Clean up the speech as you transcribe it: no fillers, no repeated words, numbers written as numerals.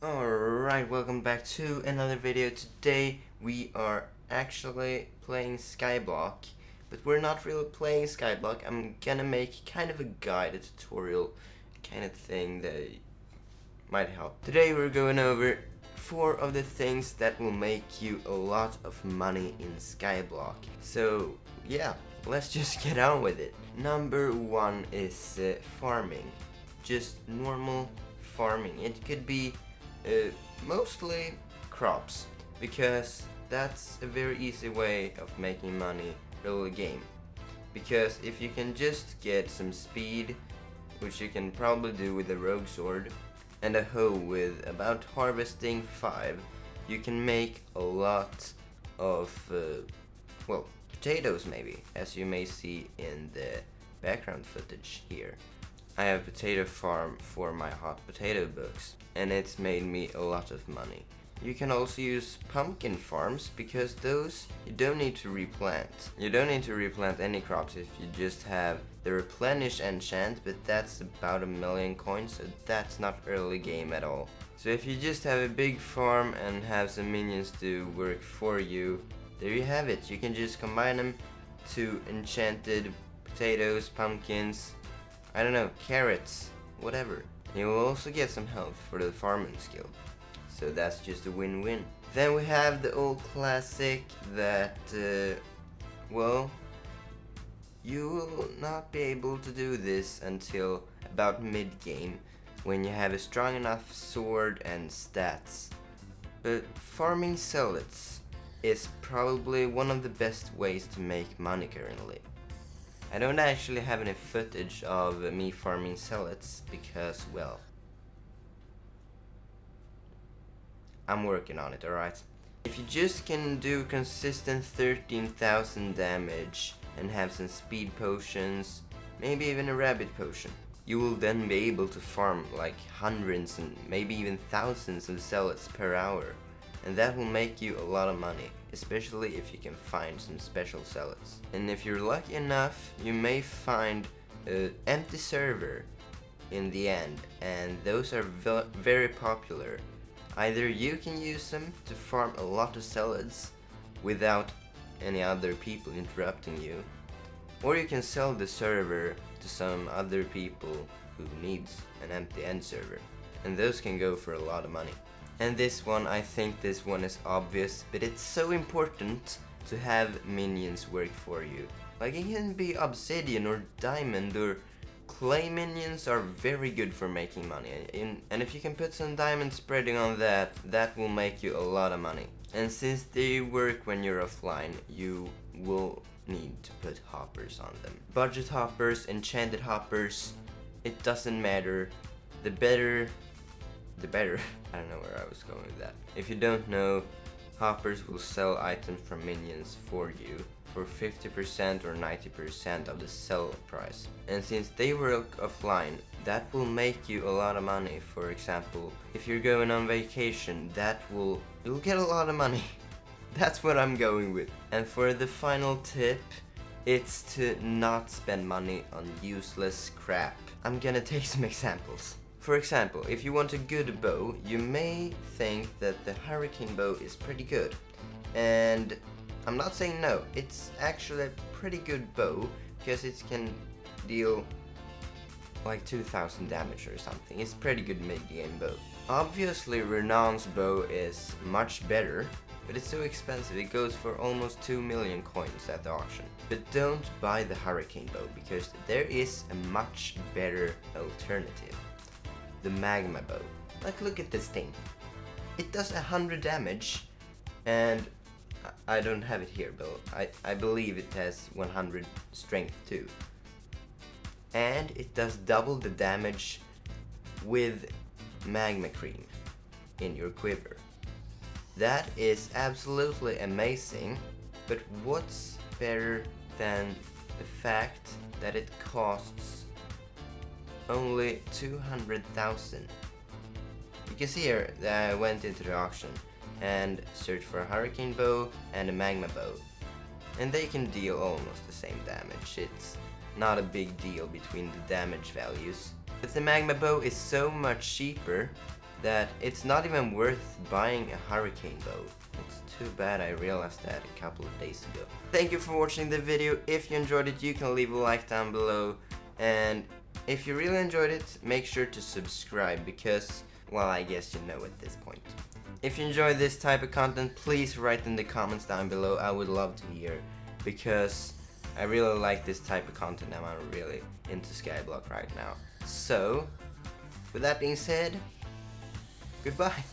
Alright, welcome back to another video. Today we are actually playing Skyblock, but we're not really playing Skyblock. I'm gonna make kind of a guide, a tutorial kind of thing that might help. Today we're going over 4 of the things that will make you a lot of money in Skyblock. So yeah, let's just get on with it. Number 1 is farming. Just normal farming. It could be mostly crops, because that's a very easy way of making money early game. Because if you can just get some speed, which you can probably do with a rogue sword, and a hoe with about harvesting 5, you can make a lot of well, potatoes maybe, as you may see in the background footage here. I have a potato farm for my hot potato books, and it's made me a lot of money. You can also use pumpkin farms, because those you don't need to replant. You don't need to replant any crops if you just have the replenish enchant, but that's about 1,000,000 coins, so that's not early game at all. So if you just have a big farm and have some minions to work for you, there you have it. You can just combine them to enchanted potatoes, pumpkins, I don't know, carrots, whatever. You will also get some health for the farming skill. So that's just a win-win. Then we have the old classic that, well, you will not be able to do this until about mid-game, when you have a strong enough sword and stats. But farming zealots is probably one of the best ways to make money currently. I don't actually have any footage of me farming zealots because, well, I'm working on it, alright? If you just can do consistent 13,000 damage and have some speed potions, maybe even a rabbit potion, you will then be able to farm like hundreds and maybe even thousands of zealots per hour. And that will make you a lot of money, especially if you can find some special zealots. And if you're lucky enough, you may find an empty server in the end, and those are very popular. Either you can use them to farm a lot of zealots without any other people interrupting you, or you can sell the server to some other people who needs an empty end server, and those can go for a lot of money. And this one, I think this one is obvious, but it's so important to have minions work for you. Like, it can be obsidian or diamond or clay minions are very good for making money. And if you can put some diamond spreading on that, that will make you a lot of money. And since they work when you're offline, you will need to put hoppers on them. Budget hoppers, enchanted hoppers, it doesn't matter. The better. I don't know where I was going with that. If you don't know, hoppers will sell items from minions for you for 50% or 90% of the sell price. And since they work offline, that will make you a lot of money. For example, if you're going on vacation, you'll get a lot of money. That's what I'm going with. And for the final tip, it's to not spend money on useless crap. I'm gonna take some examples. For example, if you want a good bow, you may think that the hurricane bow is pretty good. And I'm not saying no, it's actually a pretty good bow, because it can deal like 2,000 damage or something. It's pretty good mid-game bow. Obviously Renon's bow is much better, but it's so expensive. It goes for almost 2,000,000 coins at the auction. But don't buy the hurricane bow, because there is a much better alternative. The magma bow. Like, look at this thing. It does 100 damage, and I don't have it here, but I believe it has 100 strength too. And it does double the damage with magma cream in your quiver. That is absolutely amazing, but what's better than the fact that it costs only 200,000. You can see here that I went into the auction and searched for a hurricane bow and a magma bow, and they can deal almost the same damage. It's not a big deal between the damage values, but the magma bow is so much cheaper that it's not even worth buying a hurricane bow. It's too bad I realized that a couple of days ago. Thank you for watching the video. If you enjoyed it, you can leave a like down below, and if you really enjoyed it, make sure to subscribe because, well, I guess you know at this point. If you enjoy this type of content, please write in the comments down below. I would love to hear, because I really like this type of content and I'm really into Skyblock right now. So, with that being said, goodbye.